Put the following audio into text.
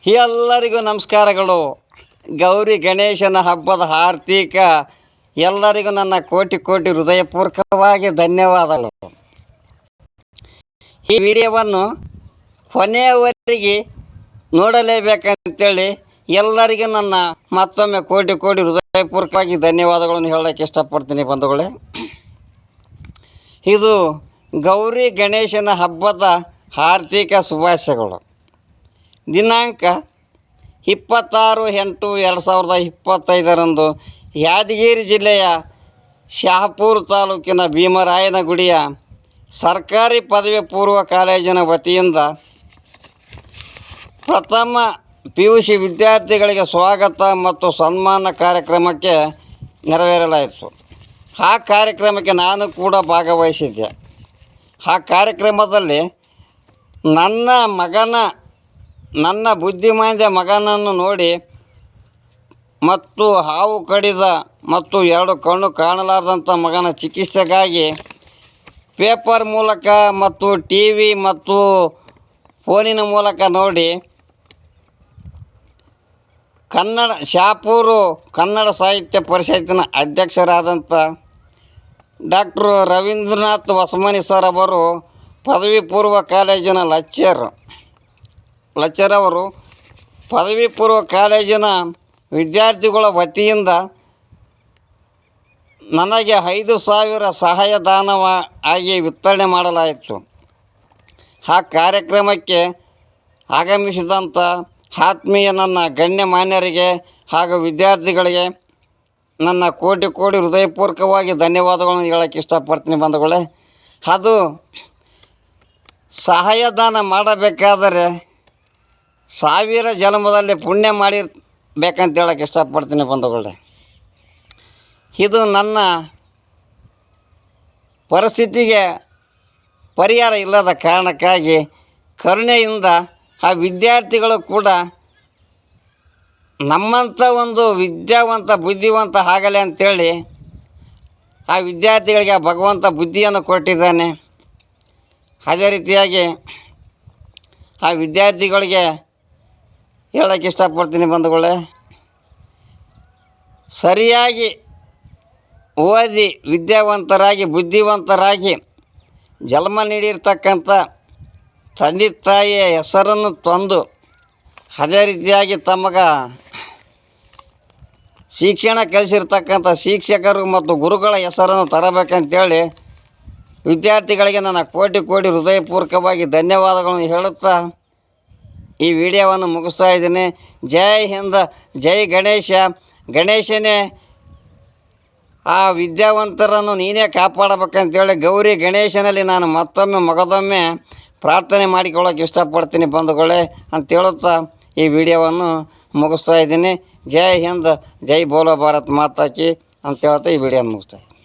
ಎಲ್ಲರಿಗೂ ನಮಸ್ಕಾರಗಳು. ಗೌರಿ ಗಣೇಶನ ಹಬ್ಬದ ಹಾರ್ದಿಕ ಎಲ್ಲರಿಗೂ ನನ್ನ ಕೋಟಿ ಕೋಟಿ ಹೃದಯಪೂರ್ವಕವಾಗಿ ಧನ್ಯವಾದಗಳು. ಈ ವಿಡಿಯೋವನ್ನು ಕೊನೆಯವರೆಗೆ ನೋಡಲೇಬೇಕಂತೇಳಿ ಎಲ್ಲರಿಗೂ ನನ್ನ ಮತ್ತೊಮ್ಮೆ ಕೋಟಿ ಕೋಟಿ ಹೃದಯಪೂರ್ವಕವಾಗಿ ಧನ್ಯವಾದಗಳನ್ನು ಹೇಳೋಕ್ಕೆ ಇಷ್ಟಪಡ್ತೀನಿ ಬಂಧುಗಳೇ. ಇದು ಗೌರಿ ಗಣೇಶನ ಹಬ್ಬದ ಹಾರ್ದಿಕ ಶುಭಾಶಯಗಳು. ದಿನಾಂಕ 26/8/2025 ಯಾದಗಿರಿ ಜಿಲ್ಲೆಯ ಶಹಾಪುರ ತಾಲೂಕಿನ ಭೀಮರಾಯನಗುಡಿಯ ಸರ್ಕಾರಿ ಪದವಿ ಪೂರ್ವ ಕಾಲೇಜಿನ ವತಿಯಿಂದ ಪ್ರಥಮ PUC ವಿದ್ಯಾರ್ಥಿಗಳಿಗೆ ಸ್ವಾಗತ ಮತ್ತು ಸನ್ಮಾನ ಕಾರ್ಯಕ್ರಮಕ್ಕೆ ನೆರವೇರಲಾಯಿತು. ಆ ಕಾರ್ಯಕ್ರಮಕ್ಕೆ ನಾನು ಕೂಡ ಭಾಗವಹಿಸಿದ್ದೆ. ಆ ಕಾರ್ಯಕ್ರಮದಲ್ಲಿ ನನ್ನ ಬುದ್ಧಿಮಾಂದ್ಯ ಮಗನನ್ನು ನೋಡಿ ಮತ್ತು ಹಾವು ಕಡಿದ ಮತ್ತು 2 ಕಣ್ಣು ಕಾಣಲಾರದಂಥ ಮಗನ ಚಿಕಿತ್ಸೆಗಾಗಿ ಪೇಪರ್ ಮೂಲಕ ಮತ್ತು TV ಮತ್ತು ಫೋನಿನ ಮೂಲಕ ನೋಡಿ ಶಹಾಪುರ ಕನ್ನಡ ಸಾಹಿತ್ಯ ಪರಿಷತ್ತಿನ ಅಧ್ಯಕ್ಷರಾದಂಥ ಡಾಕ್ಟರ್ ರವೀಂದ್ರನಾಥ್ ಹೊಸಮನಿ ಸರ್ ಅವರು ಪದವಿ ಪೂರ್ವ ಕಾಲೇಜಿನ ಲೆಕ್ಚರ್ ಅವರು ಪದವಿ ಪೂರ್ವ ಕಾಲೇಜಿನ ವಿದ್ಯಾರ್ಥಿಗಳ ವತಿಯಿಂದ ನನಗೆ 5,000 ಸಹಾಯಧನ ಆಗಿ ವಿತರಣೆ ಮಾಡಲಾಯಿತು. ಆ ಕಾರ್ಯಕ್ರಮಕ್ಕೆ ಆಗಮಿಸಿದಂಥ ಆತ್ಮೀಯ ನನ್ನ ಗಣ್ಯಮಾನ್ಯರಿಗೆ ಹಾಗೂ ವಿದ್ಯಾರ್ಥಿಗಳಿಗೆ ನನ್ನ ಕೋಟಿ ಕೋಟಿ ಹೃದಯಪೂರ್ವಕವಾಗಿ ಧನ್ಯವಾದಗಳನ್ನು ಹೇಳೋಕ್ಕೆ ಇಷ್ಟಪಡ್ತೀನಿ ಬಂಧುಗಳೇ. ಅದು ಸಹಾಯಧನ ಮಾಡಬೇಕಾದರೆ 1000 ಜನ್ಮದಲ್ಲಿ ಪುಣ್ಯ ಮಾಡಿರ್ಬೇಕಂತ ಹೇಳೋಕ್ಕೆ ಇಷ್ಟಪಡ್ತೀನಿ ಬಂಧುಗಳೇ. ಇದು ನನ್ನ ಪರಿಸ್ಥಿತಿಗೆ ಪರಿಹಾರ ಇಲ್ಲದ ಕಾರಣಕ್ಕಾಗಿ ಕರುಣೆಯಿಂದ ಆ ವಿದ್ಯಾರ್ಥಿಗಳು ಕೂಡ ನಮ್ಮಂಥ ಒಂದು ವಿದ್ಯಾವಂತ ಬುದ್ಧಿವಂತ ಆಗಲಿ ಅಂಥೇಳಿ ಆ ವಿದ್ಯಾರ್ಥಿಗಳಿಗೆ ಆ ಭಗವಂತ ಬುದ್ಧಿಯನ್ನು ಕೊಟ್ಟಿದ್ದಾನೆ. ಅದೇ ರೀತಿಯಾಗಿ ಆ ವಿದ್ಯಾರ್ಥಿಗಳಿಗೆ ಹೇಳೋಕ್ಕೆ ಇಷ್ಟಪಡ್ತೀನಿ ಬಂಧುಗಳೇ, ಸರಿಯಾಗಿ ಓದಿ ವಿದ್ಯಾವಂತರಾಗಿ ಬುದ್ಧಿವಂತರಾಗಿ ಜನ್ಮ ನೀಡಿರ್ತಕ್ಕಂಥ ತಂದೆ ತಾಯಿಯ ಹೆಸರನ್ನು ತಂದು ಅದೇ ರೀತಿಯಾಗಿ ತಮಗೆ ಶಿಕ್ಷಣ ಕಲಿಸಿರ್ತಕ್ಕಂಥ ಶಿಕ್ಷಕರು ಮತ್ತು ಗುರುಗಳ ಹೆಸರನ್ನು ತರಬೇಕಂತೇಳಿ ವಿದ್ಯಾರ್ಥಿಗಳಿಗೆ ನನ್ನ ಕೋಟಿ ಕೋಟಿ ಹೃದಯಪೂರ್ವಕವಾಗಿ ಧನ್ಯವಾದಗಳನ್ನು ಹೇಳುತ್ತಾ ಈ ವಿಡಿಯೋವನ್ನು ಮುಗಿಸ್ತಾ ಇದ್ದೀನಿ. ಜೈ ಹಿಂದ್, ಜೈ ಗಣೇಶ. ಗಣೇಶನೇ ಆ ವಿದ್ಯಾವಂತರನ್ನು ನೀನೇ ಕಾಪಾಡಬೇಕಂತೇಳಿ ಗೌರಿ ಗಣೇಶನಲ್ಲಿ ನಾನು ಮಗದೊಮ್ಮೆ ಪ್ರಾರ್ಥನೆ ಮಾಡಿಕೊಳ್ಳೋಕೆ ಇಷ್ಟಪಡ್ತೀನಿ ಬಂಧುಗಳೇ ಅಂತ ಹೇಳುತ್ತಾ ಈ ವಿಡಿಯೋವನ್ನು ಮುಗಿಸ್ತಾ ಇದ್ದೀನಿ. ಜೈ ಹಿಂದ್, ಜೈ ಬೋಲೋ ಭಾರತ್ ಮಾತಾ ಕಿ ಅಂತ ಹೇಳ್ತಾ ಈ ವಿಡಿಯೋನ ಮುಗಿಸ್ತಾ ಇದ್ದೀನಿ.